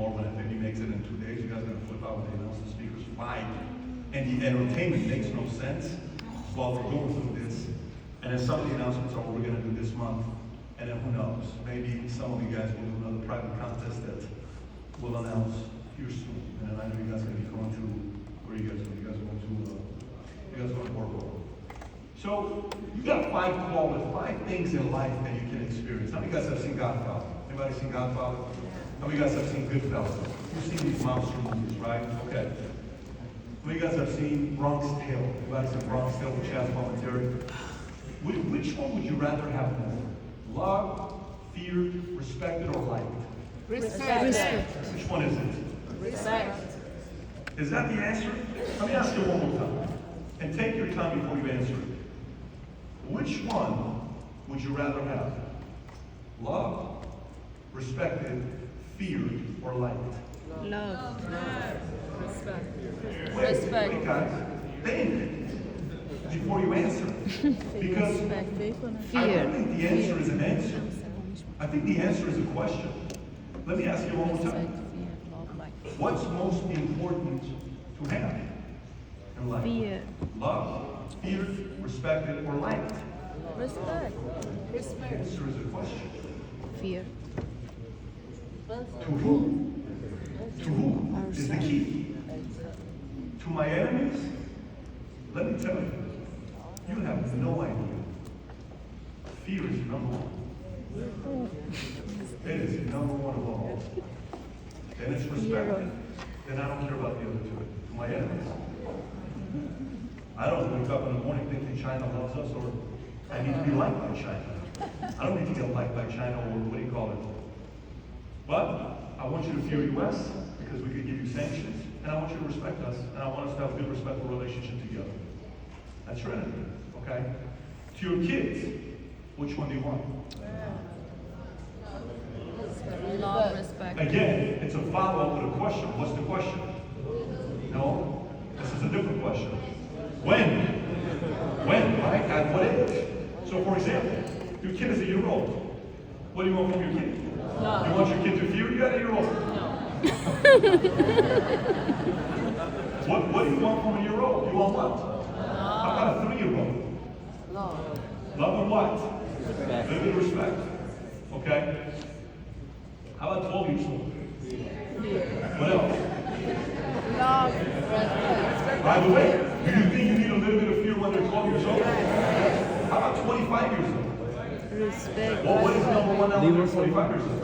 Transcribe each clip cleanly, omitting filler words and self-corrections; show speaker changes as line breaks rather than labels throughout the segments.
more when if he makes it in 2 days. You guys are going to flip out when they announce the speakers 5. And the entertainment makes no sense while we're going through this. And then some of the announcements are what we're going to do this month. And then who knows? Maybe some of you guys will do another private contest that we'll announce here soon. And then I know you guys are going to be going to, where are you guys going? You guys are going to Bordeaux. So you got 5 things in life that you can experience. How many of you guys have seen Godfather? Anybody seen Godfather? How many of you guys have seen Goodfellas? You've seen these monster movies, right? Okay. How many of you guys have seen Bronx Tale? Anybody seen Bronx Tale with Chaz Palminteri? Which one would you rather have more? Loved, feared, respected, or liked?
Respect.
Which one is it?
Respect.
Is that the answer? Let me ask you one more time. And take your time before you answer it. Which one would you rather have? Loved, respected, feared, or liked?
Love. Respect.
Wait, guys. Think before you answer. Because I don't think the answer is an answer. I think the answer is a question. Let me ask you one more time. What's most important to have in life?
Fear.
Love, feared, respected, or liked?
Respect.
The answer is a question.
Fear.
To who? To who is the key? To my enemies? Let me tell you, you have no idea. Fear is number one. It is number one of all. Then it's respect. Then I don't care about the other two. To my enemies. I don't wake up in the morning thinking China loves us or I need to be liked by China. I don't need to get liked by China or what do you call it? But I want you to fear US because we could give you sanctions. And I want you to respect us. And I want us to have a good, respectful relationship together. That's Trinity. Okay? To your kids, which one do you want?
Love, respect.
Again, it's a follow-up with a question. What's the question? No? This is a different question. When? When, right? At what age? So, for example, your kid is a year old. What do you want from your kid?
No.
You want your kid to fear you at a year old?
No.
What do you want from a year old? You want what? How about a 3-year-old?
Love.
Love and what? Respect. Live with respect. Okay? How about 12 years old? What else?
Love. Respect.
By the way, do you think you need a little bit of fear when they're 12 years old? How about 25 years old?
Respect.
Well, what is number one now when they're 25 years old?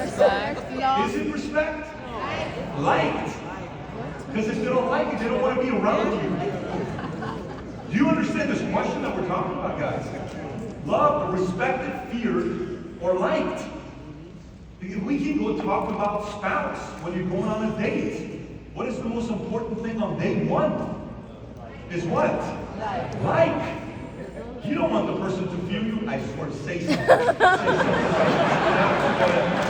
Respect. Love.
Is it respect? Liked. Because if they don't like you, they don't want to be around you. Do you understand this question that we're talking about, guys? Loved, respected, feared, or liked. We keep talking about spouse when you're going on a date. What is the most important thing on day one? Is what? Like. You don't want the person to feel you. I swear, say something. Say something.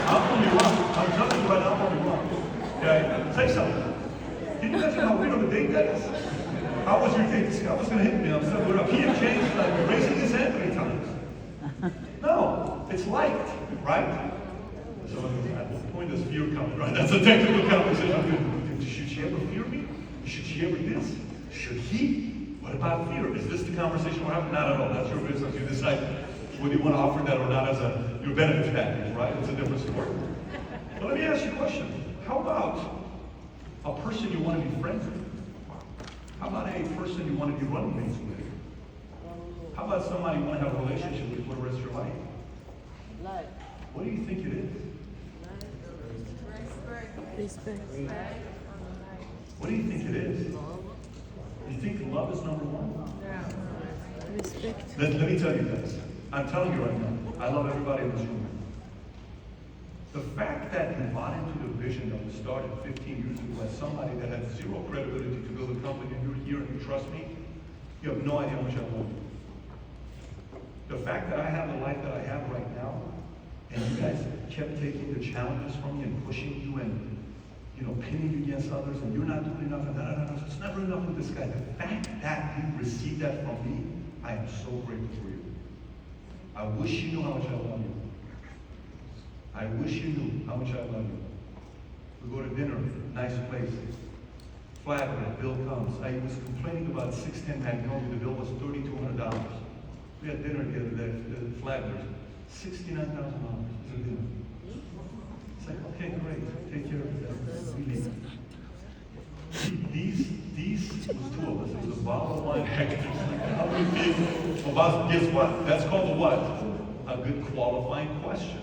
I'm going to be wrong. I'm telling you right now, I'm going to be wrong. Okay? Say something. Can you imagine how weird of a date that is? How was your date? This guy was going to hit me. I'm saying, we're up. He had changed, like, raising his hand 3 times. No, it's liked, right? So at what point does fear come, right? That's a technical conversation. Should she ever fear me? Should she ever this? Should he? What about fear? Is this the conversation we're having? Not at all. That's your business. You decide whether you want to offer that or not as your benefits package, right? It's a different story. But let me ask you a question. How about a person you want to be friends with? How about a person you want to be running mates with? How about somebody you want to have a relationship with for the rest of your life? What do you think it is?
Respect.
What do you think it is? You think love is number one?
Respect.
Let me tell you this. I'm telling you right now, I love everybody in this room. The fact that you bought into the vision that was started 15 years ago as somebody that had zero credibility to build a company, and you're here and you trust me, you have no idea how much I love you. The fact that I have the life that I have right now, and you guys kept taking the challenges from me and pushing you and pinning you against others, and you're not doing enough, and it's never enough with this guy. The fact that you received that from me, I am so grateful for you. I wish you knew how much I love you. I wish you knew how much I love you. nice place. Flatbread, bill comes. I was complaining about 610 Magnolia, the bill was $3,200. We had dinner the other day, flatbread, $69,000 for dinner. It's like, okay, great, take care of that. We leave. These was two of us. It was a bottle of wine. How many people? Well, boss, guess what? That's called a what? A good qualifying question.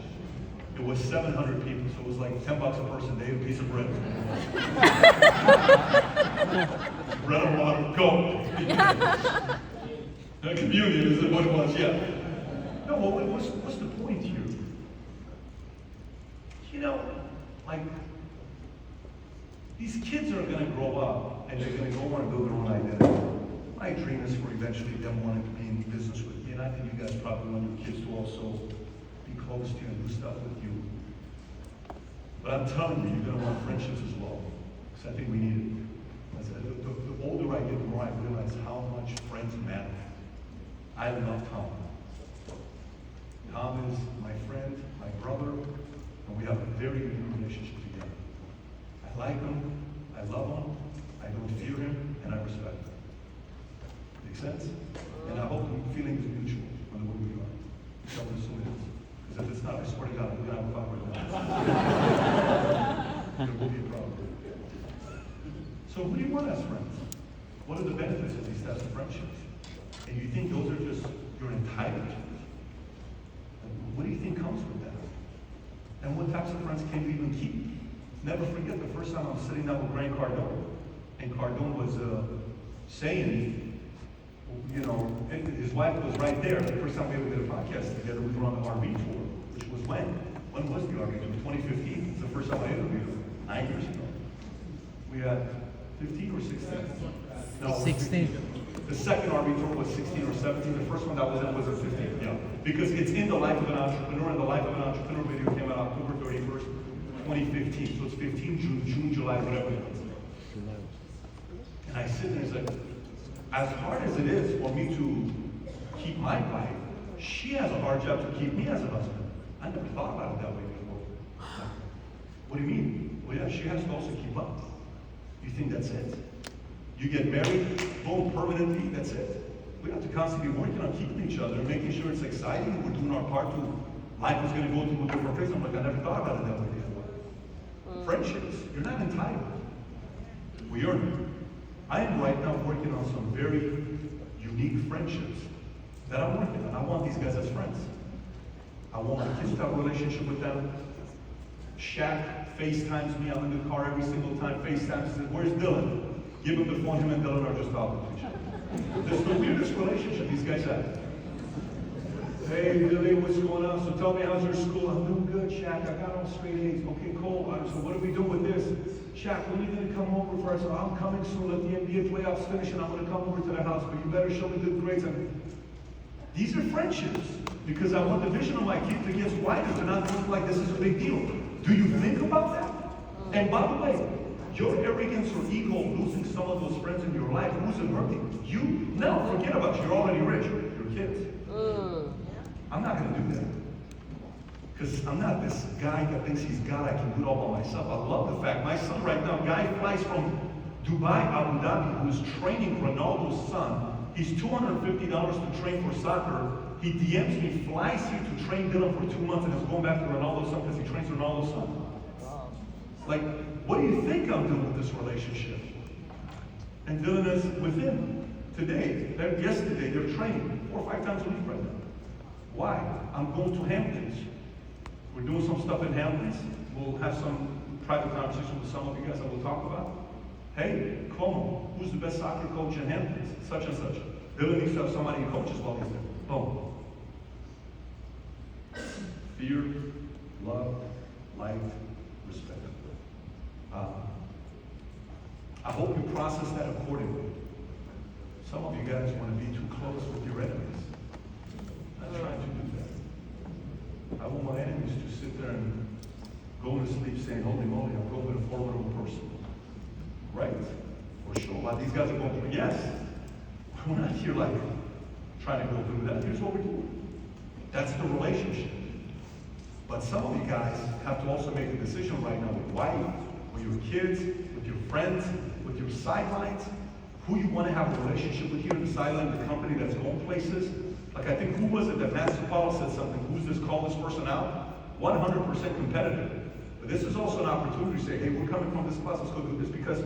It was 700 people, so it was like $10 a person. They ate a piece of bread. Bread and water, go. Communion is what it was, yeah. No, well, what's the point here? You know, like, these kids are going to grow up and they're going to go on and build their own identity. My dream is for eventually them wanting to be in business with me, and I think you guys probably want your kids to also be close to you and do stuff with you. But I'm telling you, you're going to want friendships as well, because I think we need it. The older I get, the more I realize how much friends matter. I love Tom. Tom is my friend, my brother, and we have a very good relationship together. I like him, I love him, I don't fear him, and I respect him. Make sense? And I hope the feeling is mutual on the way we are. Tell me so it is. Because if it's not, I swear to God, we're going to have a fight right now. There will be a problem. So who do you want as friends? What are the benefits of these types of friendships? And you think those are just your entitlement? What do you think comes with that? And what types of friends can you even keep? Never forget the first time I was sitting down with Grant Cardone, and Cardone was saying, you know, his wife was right there. The first time we ever did a podcast together, we were on the RV tour, which was when? When was the RV tour? 2015. It's the first time I interviewed her, 9 years ago. We had 15 or 16? No, 16. The second RV tour was 16 or 17. The first one that was in was a 15. Yeah. Because it's in the life of an entrepreneur, and the life of an entrepreneur video came out October 31st, 2015. So it's 15 June, July, whatever it was. And I sit there and it's like, as hard as it is for me to keep my wife, she has a hard job to keep me as a husband. I never thought about it that way before. What do you mean? Well, yeah, she has to also keep up. You think that's it? You get married, boom, permanently, that's it. We have to constantly be working on keeping each other and making sure it's exciting. We're doing our part to, life is going to go through a different phase. I'm like, I never thought about it that way before. Friendships, you're not entitled. We earn it. I am right now working on some very unique friendships that I'm working on. I want these guys as friends. I want my kids to have a relationship with them. Shaq FaceTimes me. I'm in the car every single time. FaceTimes says, "Where's Dylan?" Give him the phone. Him and Dylan are just talking to each other. There's the weirdest relationship these guys have. Hey, Billy, what's going on? So tell me, how's your school? I'm doing good, Shaq. I got all straight A's. Okay, cool. So what do we do with this? Shaq, when are you going to come over for us? So I'm coming soon. Let the NBA playoffs finish, and I'm going to come over to the house. But you better show me good grades. These are friendships, because I want the vision of my kids to get wider, to not look like this is a big deal. Do you think about that? And by the way, your arrogance or ego losing some of those friends in your life, who's it hurting? You? No, forget about you. You're already rich. Your kids. I'm not going to do that. Because I'm not this guy that thinks he's God, I can do it all by myself. I love the fact, my son right now, guy flies from Dubai, Abu Dhabi, who's training Ronaldo's son. He's $250 to train for soccer. He DMs me, flies here to train Dylan for 2 months, and is going back to Ronaldo's son because he trains Ronaldo's son. Like, what do you think I'm doing with this relationship? And Dylan is with him today. Yesterday, they're training 4 or 5 times a week right now. Why? I'm going to Hamptons. We're doing some stuff in Hamptons. We'll have some private conversation with some of you guys that we'll talk about. Hey, Cuomo, who's the best soccer coach in Hamptons? Such and such. Dylan needs to have somebody who coaches while he's there. Boom. Fear, love, light, respect. I hope you process that accordingly. Some of you guys want to be too close with your enemies. I'm not trying to do that. I want my enemies to sit there and go to sleep saying, holy moly, I'm going with a formidable person. Right? For sure. While these guys are going through, yes. We're not here like trying to go through that. Here's what we're doing. That's the relationship. But some of you guys have to also make a decision right now with wife, with your kids, with your friends, with your sidelines, who you want to have a relationship with here in the sideline of the company that's going places. Like I think, who was it that Master Paulo said something? Who's this, call this person out? 100% competitive. But this is also an opportunity to say, hey, we're coming from this class, let's go do this. Because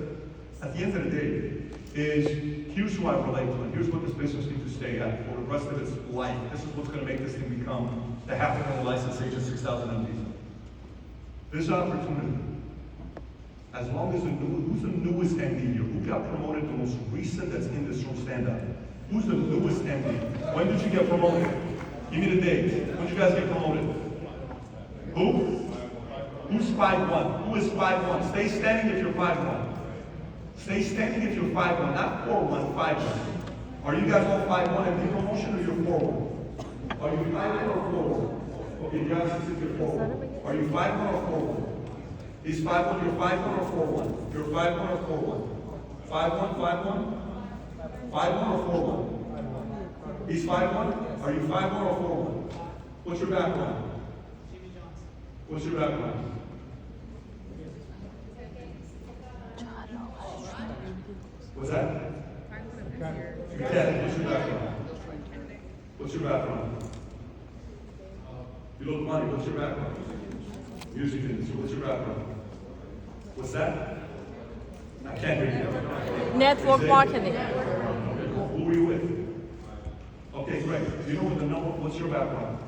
at the end of the day, here's who I relate to, and here's what this business needs to stay at for the rest of its life. This is what's going to make this thing become the $500,000 license agent, 6,000 MDs. This opportunity, as long as who's the newest MD here? Who got promoted the most recent that's in this room? Stand up. Who's the newest MD? When did you get promoted? Give me the date. When did you guys get promoted? Who? Who's 5'1"? Who is 5'1"? Stay standing if you're 5'1". Stay standing if you're 5'1", not 4'1", 5'1". Are you guys all 5'1" MD promotion, or you're 4'1"? Are you 5'1" or 4'1"? Okay, guys, if you're 4'1". Are you 5'1" or 4'1"? He's 5'1", you're 5'1" or 4'1"? You're 5'1" or 4'1"? 5'1", 5'1"? 5'1" or 4'1"? He's 5'1"? Are you 5'1" or 4'1"? What's your background? What's your background? What's that? Mechanic. What's your background? What's your background? You look money. What's your background? Music industry. What's your background? What's that? I can't hear you.
Network marketing.
Who were you with? Okay, great. Do you know what the number? What's your background?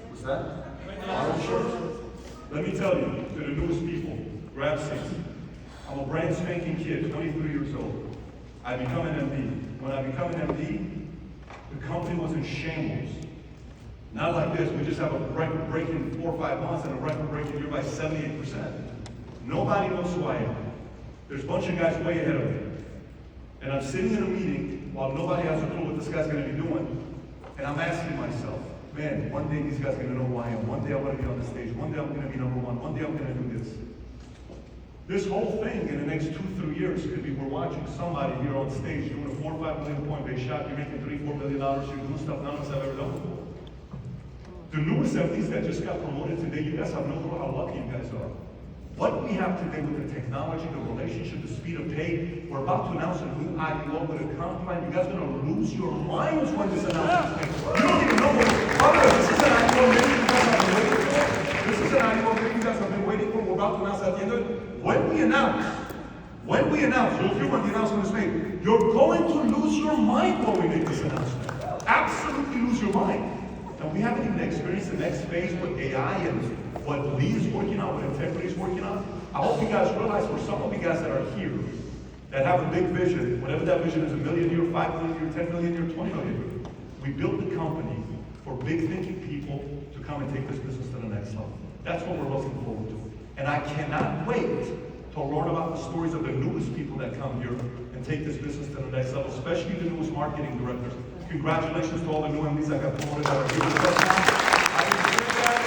What's that? Auto insurance. Let me tell you, to the newest people, grab seats. I'm a brand spanking kid, 23 years old. I become an MD. When I become an MD, the company was in shambles. Not like this, we just have a record breaking 4 or 5 months and a record breaking year by 78%. Nobody knows who I am. There's a bunch of guys way ahead of me. And I'm sitting in a meeting while nobody has a clue what this guy's gonna be doing. And I'm asking myself, man, one day these guys are gonna know who I am. One day I wanna be on the stage. One day I'm gonna be number one. One day I'm gonna do this. This whole thing in the next 2-3 years could be, we're watching somebody here on stage doing a 4 or 5 million point base shot. You're making $3-4 million. You're doing stuff none of us have ever done before. The newest MDs that just got promoted today, you guys have no clue how lucky you guys are. What we have today with the technology, the relationship, the speed of pay, we're about to announce a new IPO with a comp plan. You guys are going to lose your minds when this announcement is made. You don't even know what this is an IPO maybe you guys have been waiting for. This is an IPO maybe you guys have been waiting for. We're about to announce at the end of it. When we announce, you'll hear when the announcement is made, you're going to lose your mind when we make this announcement. Absolutely lose your mind. And we haven't even experienced the next phase with AI and what Lee is working on, what Integrity is working on. I hope you guys realize, for some of you guys that are here, that have a big vision, whatever that vision is, $1 million a year, 5 million a year, 10 million a year, 20 million a year. We built the company for big thinking people to come and take this business to the next level. That's what we're looking forward to. And I cannot wait to learn about the stories of the newest people that come here and take this business to the next level, especially the newest marketing directors. Congratulations to all the new MDs that got promoted that are here with us now.